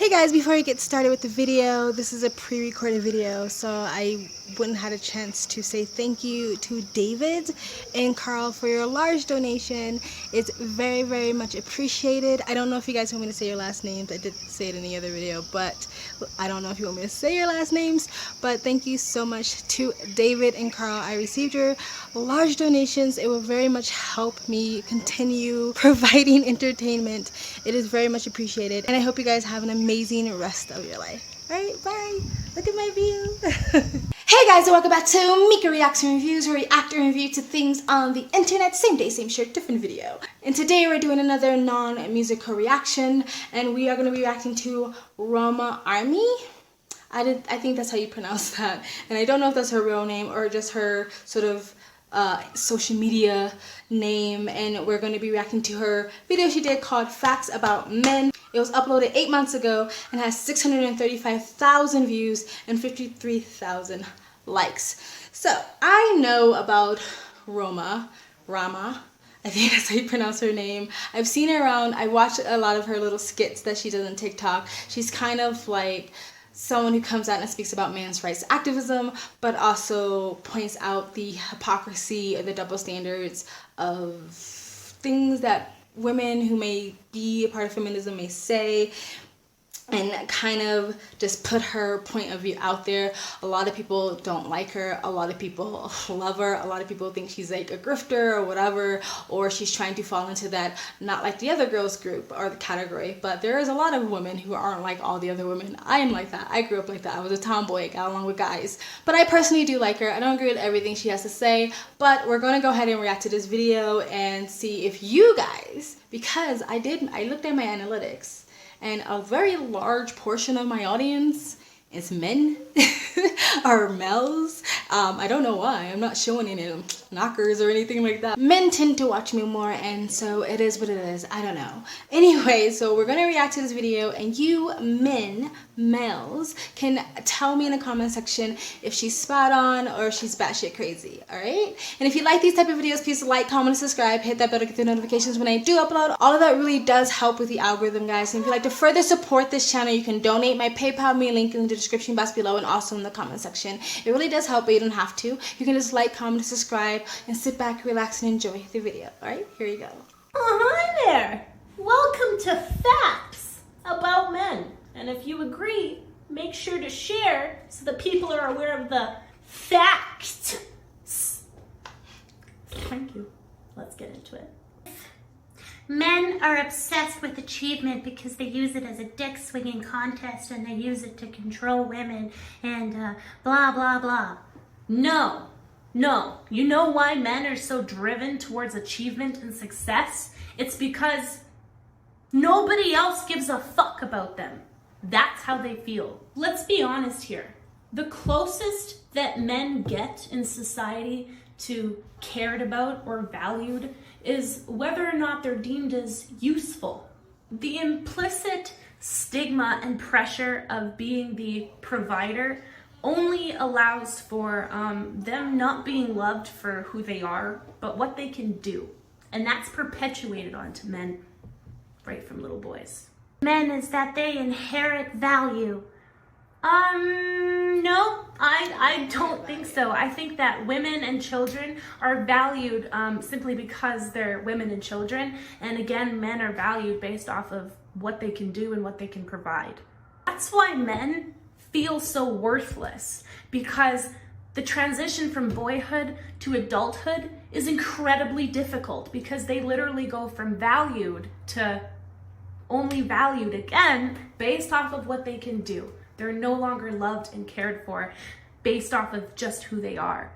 Hey guys, before I get started with the video, this is a pre-recorded video, so I wouldn't have a chance to say thank you to David and Carl for your large donation. It's very, very much appreciated. I don't know if you guys want me to say your last names. I did say it in the other video, but I don't know if you want me to say your last names. But thank you so much to David and Carl. I received your large donations. It will very much help me continue providing entertainment. It is very much appreciated, and I hope you guys have an amazing rest of your life. Alright, bye. Look at my view. Hey guys, and welcome back to Mika Reaction Reviews, where we react and review to things on the internet. Same day, same shirt, different video. And today we're doing another non-musical reaction, and we are going to be reacting to Roma Army. I think that's how you pronounce that. And I don't know if that's her real name or just her sort of social media name, and we're going to be reacting to her video she did called Facts About Men. It was uploaded 8 months ago and has 635,000 views and 53,000 likes. So I know about Roma, I think that's how you pronounce her name. I've seen her around. I watch a lot of her little skits that she does on TikTok. She's kind of like someone who comes out and speaks about men's rights activism, but also points out the hypocrisy or the double standards of things that women who may be a part of feminism may say, and kind of just put her point of view out there. A lot of people don't like her. A lot of people love her. A lot of people think she's like a grifter or whatever, or she's trying to fall into that not like the other girls group or the category. But there is a lot of women who aren't like all the other women. I am like that. I grew up like that. I was a tomboy, got along with guys. But I personally do like her. I don't agree with everything she has to say, but we're going to go ahead and react to this video and see if you guys, because I looked at my analytics, and a very large portion of my audience is men or males. I don't know why. I'm not showing any knockers or anything like that. Men tend to watch me more, and so it is what it is. I don't know. Anyway, so we're gonna react to this video, and you males, can tell me in the comment section if she's spot on or if she's batshit crazy, alright? And if you like these type of videos, please like, comment, and subscribe. Hit that bell to get the notifications when I do upload. All of that really does help with the algorithm, guys. And if you'd like to further support this channel, you can donate. My PayPal me link in the description box below and also in the comment section. It really does help, but you don't have to. You can just like, comment, subscribe, and sit back, relax, and enjoy the video. Alright, here you go. Oh, hi there! Welcome to Facts About Men. And if you agree, make sure to share so that people are aware of the facts. Thank you. Let's get into it. Men are obsessed with achievement because they use it as a dick swinging contest, and they use it to control women and blah, blah, blah. No. You know why men are so driven towards achievement and success? It's because nobody else gives a fuck about them. That's how they feel. Let's be honest here. The closest that men get in society to cared about or valued is whether or not they're deemed as useful. The implicit stigma and pressure of being the provider only allows for them not being loved for who they are, but what they can do. And that's perpetuated onto men right from little boys. Men is that they inherit value. No, I don't think so. I think that women and children are valued simply because they're women and children. And again, men are valued based off of what they can do and what they can provide. That's why men feel so worthless, because the transition from boyhood to adulthood is incredibly difficult, because they literally go from valued to only valued again based off of what they can do. They're no longer loved and cared for based off of just who they are.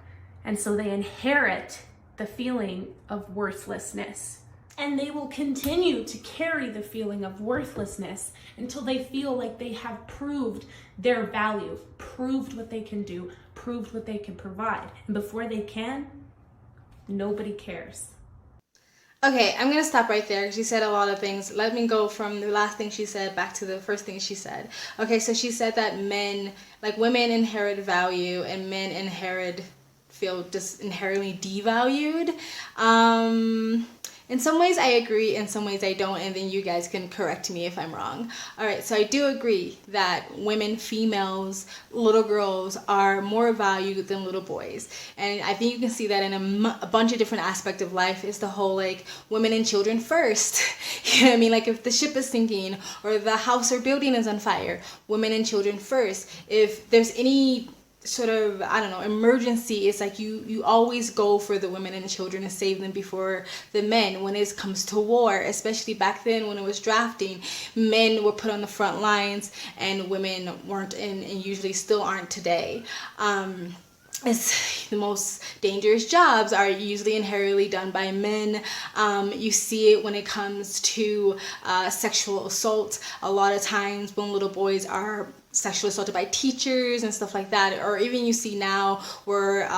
And so they inherit the feeling of worthlessness. And they will continue to carry the feeling of worthlessness until they feel like they have proved their value, proved what they can do, proved what they can provide. And before they can, nobody cares. Okay, I'm gonna stop right there because she said a lot of things. Let me go from the last thing she said back to the first thing she said. Okay, so she said that women inherit value and men feel just inherently devalued. In some ways I agree, in some ways I don't, and then you guys can correct me if I'm wrong. All right, so I do agree that women, females, little girls are more valued than little boys. And I think you can see that in a bunch of different aspects of life. Is the whole like women and children first. You know what I mean? Like if the ship is sinking or the house or building is on fire, women and children first. If there's any sort of, I don't know, emergency, it's like you always go for the women and children and save them before the men. When it comes to war, especially back then when it was drafting, men were put on the front lines and women weren't, and usually still aren't today. It's the most dangerous jobs are usually inherently done by men. You see it when it comes to sexual assault. A lot of times when little boys are sexually assaulted by teachers and stuff like that, or even you see now where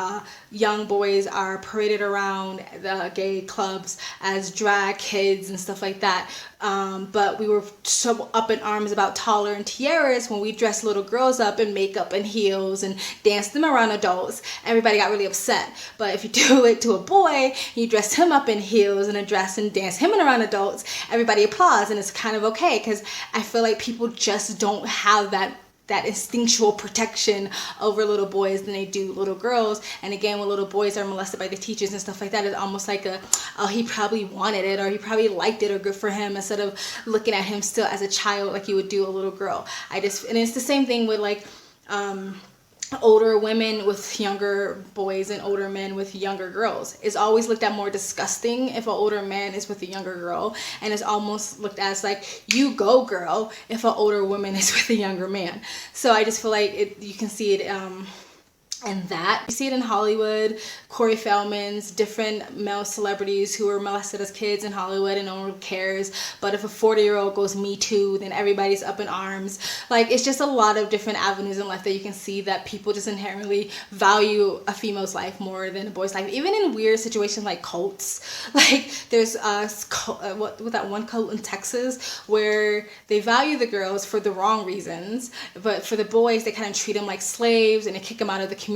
young boys are paraded around the gay clubs as drag kids and stuff like that. But we were so up in arms about taller and tiaras when we dressed little girls up in makeup and heels and danced them around adults. Everybody got really upset. But if you do it to a boy, you dress him up in heels and a dress and dance him around adults, everybody applauds, and it's kind of okay, because I feel like people just don't have that instinctual protection over little boys than they do little girls. And again, when little boys are molested by the teachers and stuff like that, it's almost like oh, he probably wanted it, or he probably liked it, or good for him, instead of looking at him still as a child like you would do a little girl. And it's the same thing with like older women with younger boys and older men with younger girls. It's always looked at more disgusting if an older man is with a younger girl, and it's almost looked at as like, you go girl, if an older woman is with a younger man. So I just feel like you can see it and that. You see it in Hollywood, Corey Feldman's, different male celebrities who were molested as kids in Hollywood and no one cares. But if a 40-year-old goes Me Too, then everybody's up in arms. Like, it's just a lot of different avenues in life that you can see that people just inherently value a female's life more than a boy's life. Even in weird situations like cults. Like, there's that one cult in Texas where they value the girls for the wrong reasons, but for the boys, they kind of treat them like slaves and they kick them out of the community,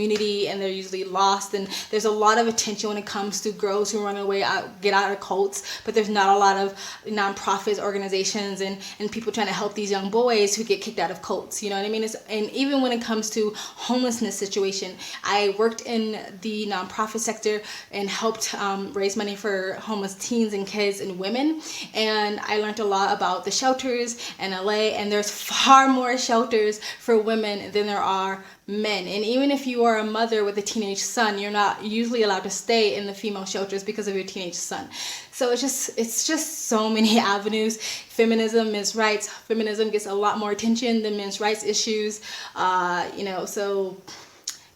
and they're usually lost. And there's a lot of attention when it comes to girls who run away, get out of cults, but there's not a lot of nonprofits, organizations, and people trying to help these young boys who get kicked out of cults. You know what I mean? And even when it comes to homelessness situation, I worked in the nonprofit sector and helped raise money for homeless teens and kids and women, and I learned a lot about the shelters in LA, and there's far more shelters for women than there are men. And even if you are a mother with a teenage son, you're not usually allowed to stay in the female shelters because of your teenage son. So it's just so many avenues. Feminism, men's rights. Feminism gets a lot more attention than men's rights issues. So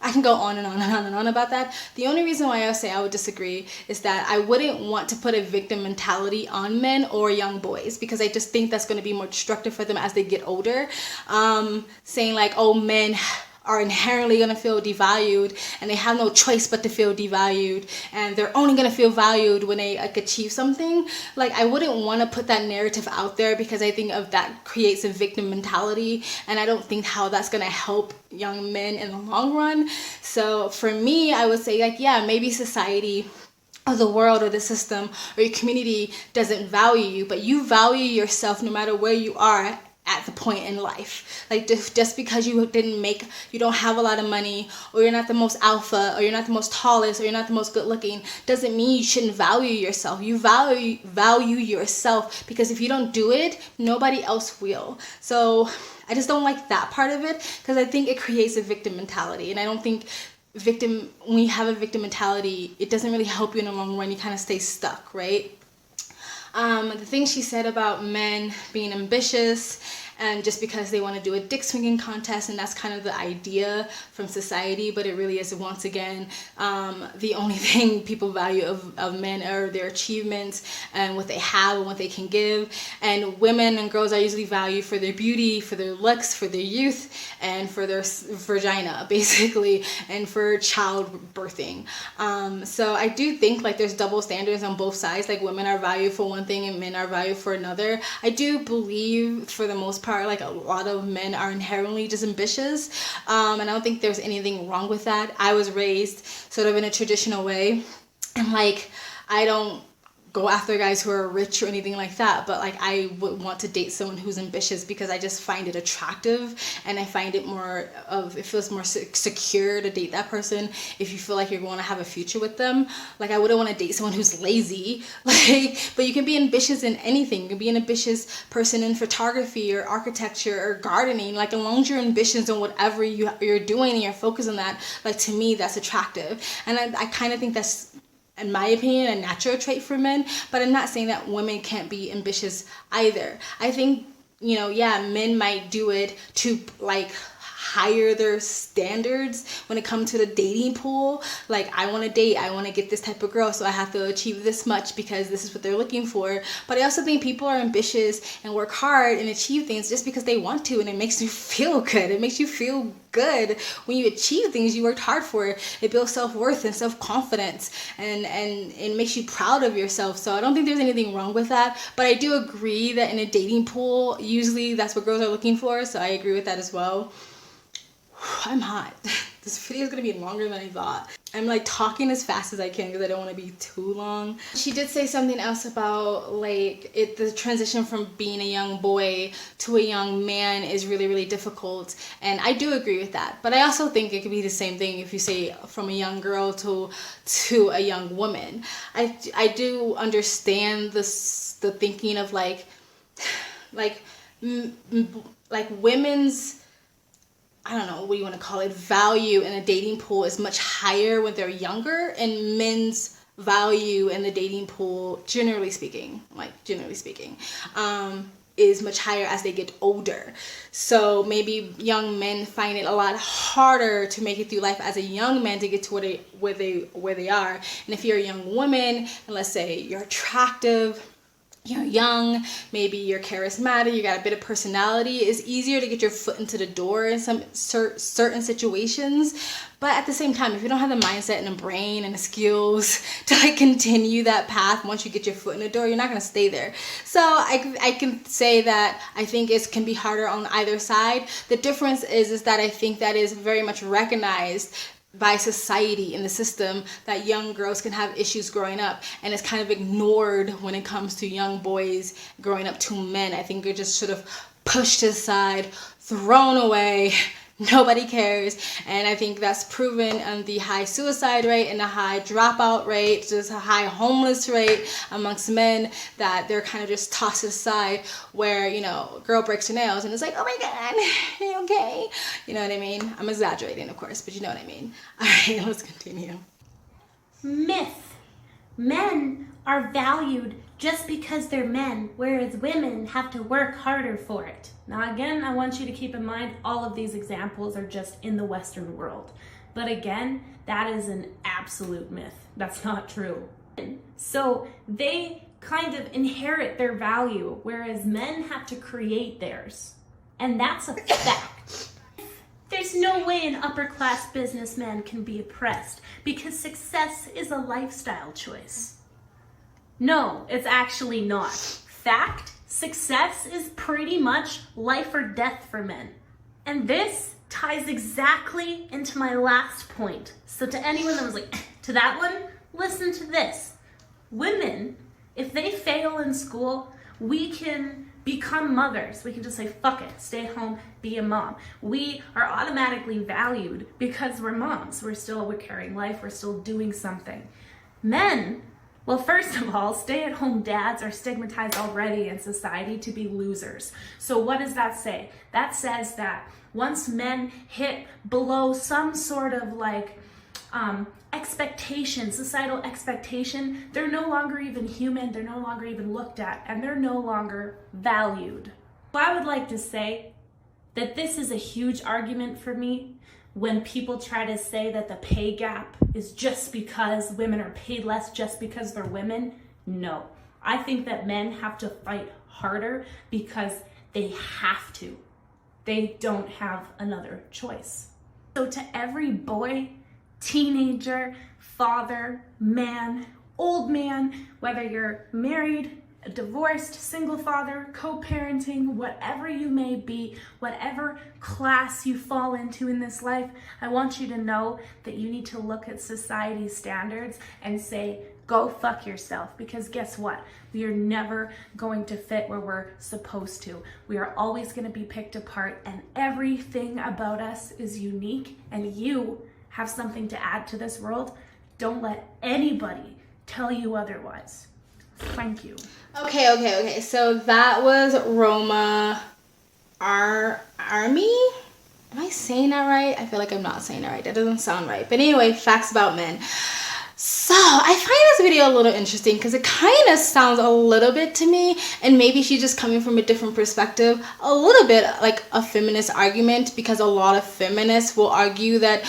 I can go on and on and on and on about that. The only reason why I say I would disagree is that I wouldn't want to put a victim mentality on men or young boys, because I just think that's going to be more destructive for them as they get older. Saying like, oh, men are inherently going to feel devalued and they have no choice but to feel devalued, and they're only going to feel valued when they achieve something. Like, I wouldn't want to put that narrative out there, because I think of that creates a victim mentality, and I don't think how that's going to help young men in the long run. So for me, I would say like, yeah, maybe society or the world or the system or your community doesn't value you, but you value yourself no matter where you are at the point in life. Like, just because you don't have a lot of money, or you're not the most alpha, or you're not the most tallest, or you're not the most good looking, doesn't mean you shouldn't value yourself. You value yourself, because if you don't do it, nobody else will. So I just don't like that part of it, because I think it creates a victim mentality, and I don't think when you have a victim mentality, it doesn't really help you in the long run. You kind of stay stuck, right? The thing she said about men being ambitious and just because they want to do a dick swinging contest, and that's kind of the idea from society, but it really is, once again, the only thing people value of men are their achievements and what they have and what they can give. And women and girls are usually valued for their beauty, for their looks, for their youth, and for their vagina, basically, and for childbirthing. So I do think like there's double standards on both sides. Like, women are valued for one thing and men are valued for another. I do believe, for the most part, like a lot of men are inherently just ambitious, and I don't think there's anything wrong with that. I was raised sort of in a traditional way, and like, I don't go after guys who are rich or anything like that, but like I would want to date someone who's ambitious because I just find it attractive, and I find it it feels more secure to date that person if you feel like you're going to have a future with them. Like I wouldn't want to date someone who's lazy, like, but you can be ambitious in anything. You can be an ambitious person in photography or architecture or gardening, like as long as you're ambitious in whatever you're doing and you're focused on that, like to me that's attractive. And I kind of think that's, in my opinion, a natural trait for men, but I'm not saying that women can't be ambitious either. I think, men might do it to like higher their standards when it comes to the dating pool. Like I want to date, I want to get this type of girl, so I have to achieve this much because this is what they're looking for. But I also think people are ambitious and work hard and achieve things just because they want to, and it makes you feel good. It makes you feel good when you achieve things you worked hard for. It builds self-worth and self-confidence, and it makes you proud of yourself. So I don't think there's anything wrong with that, but I do agree that in a dating pool, usually that's what girls are looking for, so I agree with that as well. I'm hot. This video is going to be longer than I thought. I'm like talking as fast as I can because I don't want to be too long. She did say something else about like the transition from being a young boy to a young man is really, really difficult. And I do agree with that. But I also think it could be the same thing if you say from a young girl to a young woman. I do understand the thinking of like women's, I don't know what you want to call it, value in a dating pool is much higher when they're younger, and men's value in the dating pool, generally speaking, is much higher as they get older. So maybe young men find it a lot harder to make it through life as a young man to get to where they are. And if you're a young woman, and let's say you're attractive, you're young, maybe you're charismatic, you got a bit of personality, it's easier to get your foot into the door in some certain situations. But at the same time, if you don't have the mindset and the brain and the skills to like continue that path, once you get your foot in the door, you're not going to stay there. So I can say that I think it can be harder on either side. The difference is that I think that is very much recognized by society in the system that young girls can have issues growing up, and it's kind of ignored when it comes to young boys growing up to men. I think they're just sort of pushed aside, thrown away. Nobody cares. And I think that's proven on the high suicide rate and the high dropout rate, just a high homeless rate amongst men, that they're kind of just tossed aside, where, a girl breaks her nails and it's like, oh my God, are you okay? You know what I mean? I'm exaggerating, of course, but you know what I mean. All right, let's continue. Myth. Men are valued just because they're men, whereas women have to work harder for it. Now again, I want you to keep in mind all of these examples are just in the Western world. But again, that is an absolute myth. That's not true. So they kind of inherit their value, whereas men have to create theirs. And that's a fact. There's no way an upper-class businessman can be oppressed because success is a lifestyle choice. No, it's actually not. Fact, success is pretty much life or death for men. And this ties exactly into my last point. So to anyone that was like, to that one, listen to this. Women, if they fail in school, we can become mothers. We can just say, fuck it, stay at home, be a mom. We are automatically valued because we're moms. We're carrying life, we're still doing something. Men, well, first of all, stay-at-home dads are stigmatized already in society to be losers. So what does that say? That says that once men hit below some sort of expectation, societal expectation, they're no longer even human, they're no longer even looked at, and they're no longer valued. So I would like to say that this is a huge argument for me when people try to say that the pay gap is just because women are paid less just because they're women. No, I think that men have to fight harder because they have to. They don't have another choice. So to every boy, teenager, father, man, old man, whether you're married, divorced, single father, co-parenting, whatever you may be, whatever class you fall into in this life, I want you to know that you need to look at society's standards and say, go fuck yourself, because guess what? We are never going to fit where we're supposed to. We are always going to be picked apart, and everything about us is unique, and you have something to add to this world. Don't let anybody tell you otherwise. Thank you. Okay. So that was Roma Army. Am I saying that right? I feel like I'm not saying that right. That doesn't sound right. But anyway, facts about men. So I find this video a little interesting because it kind of sounds a little bit to me, and maybe she's just coming from a different perspective, a little bit like a feminist argument, because a lot of feminists will argue that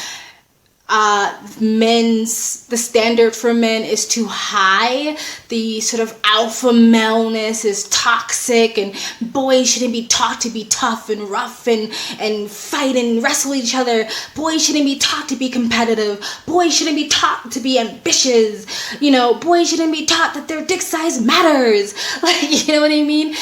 the standard for men is too high. The sort of alpha maleness is toxic, and boys shouldn't be taught to be tough and rough and fight and wrestle each other. Boys shouldn't be taught to be competitive. Boys shouldn't be taught to be ambitious. You know, boys shouldn't be taught that their dick size matters. Like, you know what I mean?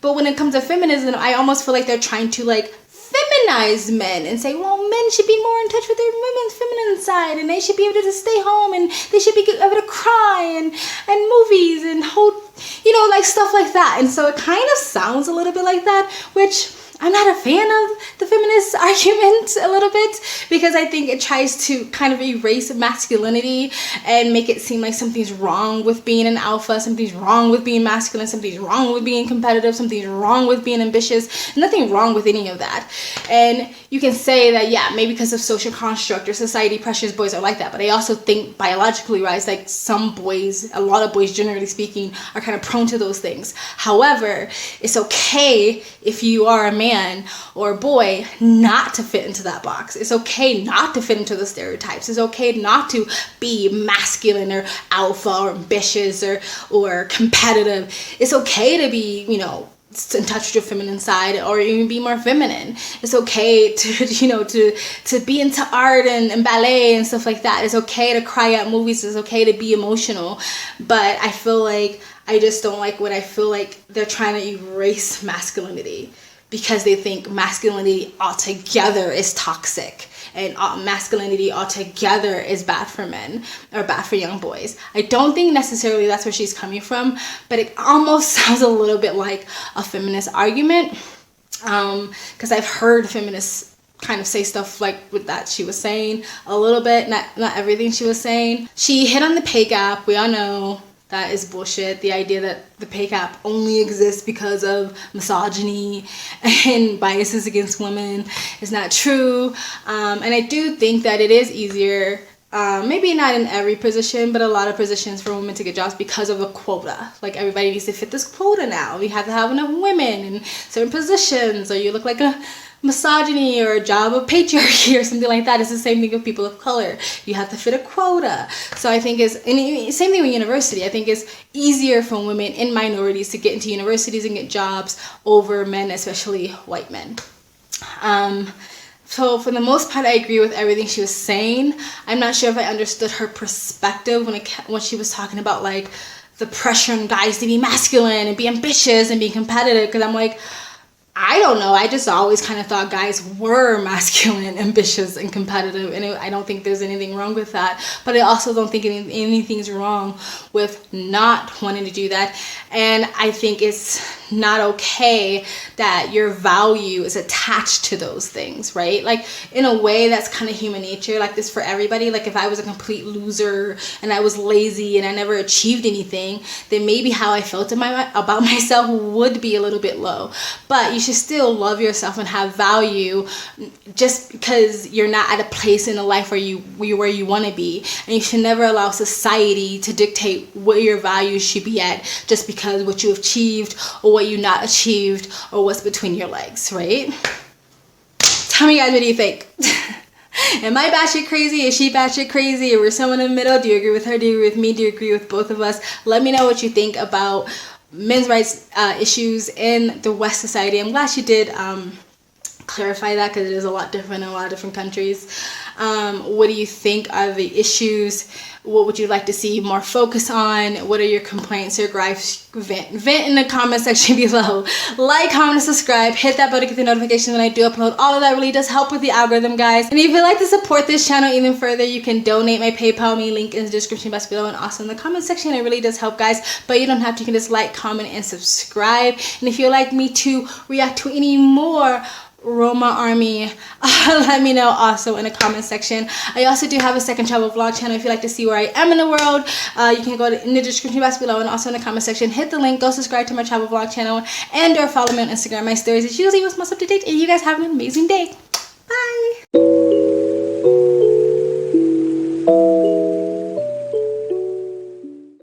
But when it comes to feminism, I almost feel like they're trying to like feminize men and say, well, men should be more in touch with their women's feminine side, and they should be able to stay home, and they should be able to cry and movies and hold, you know, like stuff like that. And so it kind of sounds a little bit like that, which I'm not a fan of the feminist argument a little bit, because I think it tries to kind of erase masculinity and make it seem like something's wrong with being an alpha, something's wrong with being masculine, something's wrong with being competitive, something's wrong with being ambitious. Nothing wrong with any of that. And you can say that, yeah, maybe because of social construct or society pressures, boys are like that. But I also think biologically wise, like some boys, a lot of boys generally speaking, are kind of prone to those things. However, it's okay if you are a man or a boy not to fit into that box. It's okay not to fit into the stereotypes. It's okay not to be masculine or alpha or ambitious or competitive. It's okay to be, you know, in touch with your feminine side, or even be more feminine. It's okay to, you know, to be into art and ballet and stuff like that. It's okay to cry at movies. It's okay to be emotional. But I feel like I just don't like when I feel like they're trying to erase masculinity, because they think masculinity altogether is toxic and masculinity altogether is bad for men or bad for young boys. I don't think necessarily that's where she's coming from, but it almost sounds a little bit like a feminist argument, because I've heard feminists kind of say stuff like with that she was saying a little bit, not everything she was saying. She hit on the pay gap. We all know that is bullshit. The idea that the pay gap only exists because of misogyny and biases against women is not true. And I do think that it is easier, maybe not in every position, but a lot of positions for women to get jobs because of a quota. Like, everybody needs to fit this quota now. We have to have enough women in certain positions, or you look like a misogyny or a job of patriarchy or something like that. It's the same thing with people of color. You have to fit a quota. So I think same thing with university. I think it's easier for women in minorities to get into universities and get jobs over men, especially white men. So for the most part, I agree with everything she was saying. I'm not sure if I understood her perspective when she was talking about like the pressure on guys to be masculine and be ambitious and be competitive, because I'm like, I don't know. I just always kind of thought guys were masculine, ambitious, and competitive, and I don't think there's anything wrong with that. But I also don't think anything's wrong with not wanting to do that. And I think it's not okay that your value is attached to those things, right? Like, in a way, that's kind of human nature. Like, this for everybody. Like, if I was a complete loser and I was lazy and I never achieved anything, then maybe how I felt about myself would be a little bit low. But you should still love yourself and have value, just because you're not at a place in the life where you want to be. And you should never allow society to dictate what your values should be at, just because what you achieved or what you not achieved or what's between your legs, right? Tell me, guys, what do you think? Am I batshit crazy? Is she batshit crazy? Or we're somewhere in the middle? Do you agree with her? Do you agree with me? Do you agree with both of us? Let me know what you think about men's rights issues in the West society. I'm glad she did clarify that, because it is a lot different in a lot of different countries. What do you think are the issues? What would you like to see more focus on? What are your complaints or gripes? Vent in the comment section below. Like, comment, and subscribe. Hit that bell to get the notifications when I do upload. All of that really does help with the algorithm, guys. And if you'd like to support this channel even further, you can donate. My PayPal me link in the description box below and also in the comment section. It really does help, guys. But you don't have to. You can just like, comment, and subscribe. And if you'd like me to react to any more Roma army, let me know also in the comment section. I also do have a second travel vlog channel. If you'd like to see where I am in the world, you can go in the description box below and also in the comment section. Hit the link, go subscribe to my travel vlog channel, and or follow me on Instagram. My stories is usually what's most up to date. And you guys have an amazing day.